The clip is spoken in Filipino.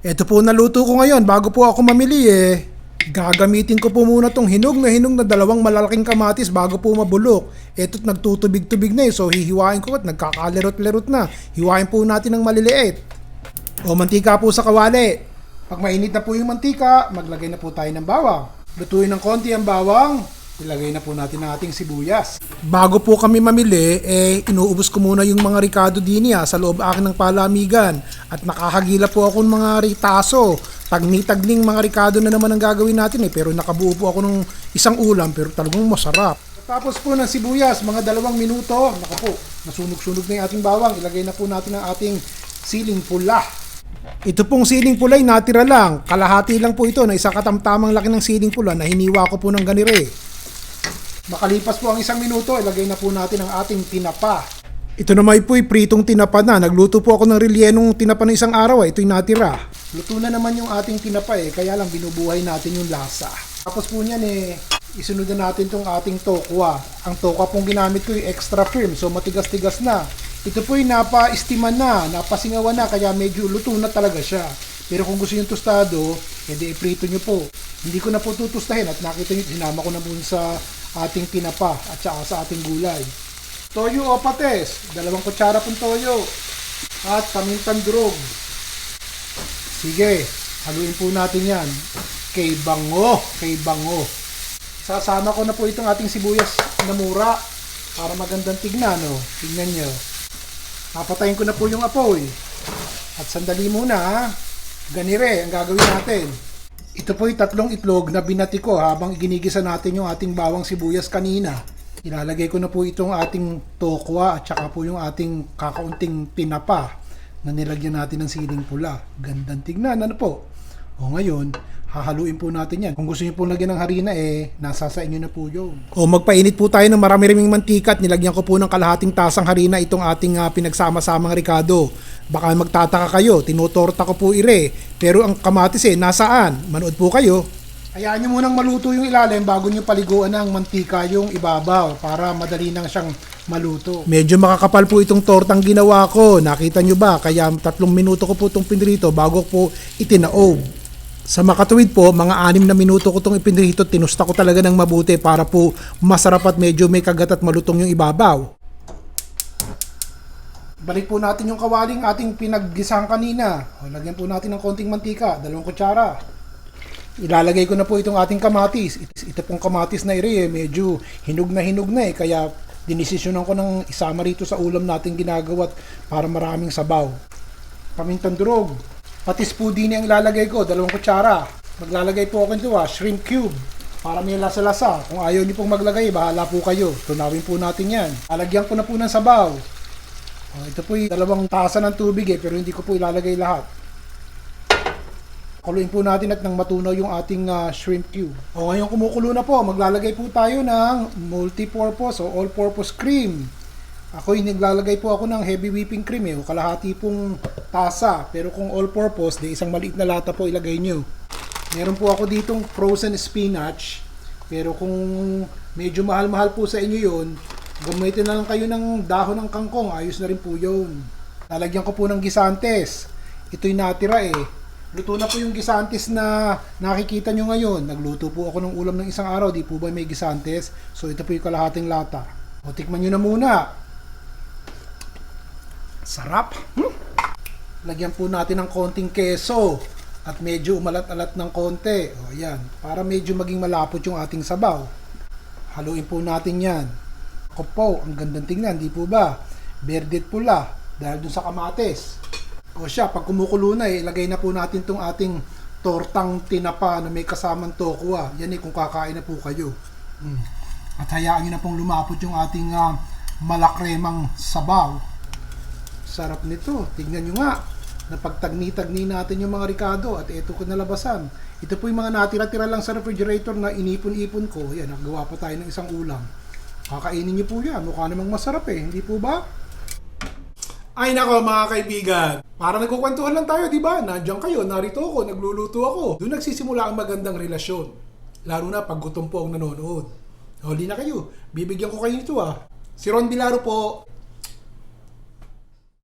Ito po naluto ko ngayon bago po ako mamili eh. Gagamitin ko po muna tong hinog na dalawang malalaking kamatis bago po mabulok. Ito't nagtutubig-tubig na eh, so hihiwain ko at nagkakalerot-lerot na. Hiwain po natin ng maliliit. O mantika po sa kawali. Pag mainit na po yung mantika, maglagay na po tayo ng bawang. Lutuin ng konti ang bawang. Ilagay na po natin ang ating sibuyas. Bago po kami mamili, inuubos ko muna yung mga ricado din sa loob akin ng palamigan. At nakahagila po ako ng mga ritaso. Tagni-tagning mga ricado na naman ang gagawin natin pero nakabuo po ako ng isang ulam pero talagang masarap. Tapos po ng sibuyas, mga 2 minuto, naka po, nasunog-sunog na yung ating bawang. Ilagay na po natin ang ating siling pula. Ito pong siling pula ay natira lang. Kalahati lang po ito na isang katamtamang laki ng siling pula na hiniwa ko po ng ganire. Makalipas po ang 1 minuto, ilagay na po natin ang ating tinapa. Ito naman po ay pritong tinapa na. Nagluto po ako ng rellenong tinapa ng isang araw. Ito'y natira. Luto na naman yung ating tinapa kaya lang binubuhay natin yung lasa. Tapos po niyan isunod na natin itong ating tokwa. Ang tokwa pong ginamit ko ay extra firm, so matigas-tigas na. Ito po ay napa-istiman na, napasingawan na, kaya medyo luto na talaga siya. Pero kung gusto nyo tostado, edi iprito nyo po. Hindi ko na po tutustahin at nakita nyo, sinama ko na po sa ating tinapa at saka sa ating gulay. Toyo o pates, 2 kutsara pong toyo at pamintang durog. Sige, haluin po natin yan. Kay bango. Sasama ko na po itong ating sibuyas na mura para magandang tignan. Tignan nyo. Papatayin ko na po yung apoy. At sandali muna ganire ang gagawin natin. Ito po yung 3 itlog na binati ko habang ginigisa natin yung ating bawang sibuyas kanina. Ilalagay ko na po itong ating tokwa at saka po yung ating kakaunting tinapa na nilagyan natin ng siling pula. Gandang tignan, ano po? O ngayon, hahaluin po natin yan. Kung gusto niyo po lagyan ng harina nasa sa inyo na po yun. O magpainit po tayo ng marami-raming mantika at nilagyan ko po ng kalahating tasang harina itong ating pinagsama-samang ricado. Baka magtataka kayo, tinutorta ko po pero ang kamatis nasaan? Manood po kayo. Hayaan nyo munang maluto yung ilalim bago nyo paliguan ng mantika yung ibabaw para madali nang siyang maluto. Medyo makakapal po itong tortang ginawa ko. Nakita nyo ba? Kaya 3 minuto ko po itong pinrito bago po itinaob. Sa makatuwid po, mga 6 na minuto ko itong ipinrito, tinusta ko talaga ng mabuti para po masarap at medyo may kagat at malutong yung ibabaw. Balik po natin yung kawaling ating pinaggisang kanina. Lagyan po natin ng konting mantika, 2 kutsara. Ilalagay ko na po itong ating kamatis. Ito pong kamatis na medyo hinog na kaya dinesisyonan ko ng isama rito sa ulam natin ginagawa para maraming sabaw. Pamintang durog. Patis po din ang ilalagay ko, 2 kutsara. Maglalagay po ako nito shrimp cube para may lasa-lasa. Kung ayaw niyo pong maglagay, bahala po kayo. Tunawin po natin yan. Lalagyan ko na po ng sabaw. Ito po 2 tasa ng tubig pero hindi ko po ilalagay lahat. Kuluin po natin at nang matunaw yung ating shrimp cube. Ngayon kumukulo na po, maglalagay po tayo ng multi-purpose o all-purpose cream. Naglalagay po ako ng heavy whipping cream kalahati pong tasa. Pero kung all-purpose, isang maliit na lata po ilagay nyo. Meron po ako ditong frozen spinach. Pero kung medyo mahal-mahal po sa inyo yun, gamitin na lang kayo ng dahon ng kangkong. Ayos na rin po yun. Lalagyan ko po ng gisantes. Ito'y natira Luto na po yung gisantes na nakikita nyo ngayon. Nagluto po ako ng ulam ng isang araw. Di po ba may gisantes? So ito po yung kalahating lata. Tikman nyo na muna. Sarap. Lagyan po natin ng konting keso. At medyo umalat-alat ng konti. Ayan. Para medyo maging malapot yung ating sabaw. Haluin po natin yan. Ako po, ang gandang tingnan. Di po ba? Berde at pula. Dahil dun sa kamatis. Pag kumukulo na ilagay na po natin tong ating tortang tinapa na may kasamang tokwa. Yan kung kakain na po kayo. At hayaan nyo na pong lumapot yung ating malakremang sabaw. Sarap nito. Tignan nyo nga. Napagtagni-tagni natin yung mga ricado at ito ko nalabasan. Ito po yung mga natira-tira lang sa refrigerator na inipon-ipon ko. Yan, nagawa pa tayo ng isang ulam. Kakainin nyo po yan. Mukha namang masarap hindi po ba? Ay nako mga kaibigan, para nagkukwentuhan lang tayo, di ba? Nandiyan kayo, narito ako, nagluluto ako. Doon nagsisimula ang magandang relasyon. Lalo na pag gutom po ang nanonood. Huli na kayo, bibigyan ko kayo nito Si Ron Bilaro po.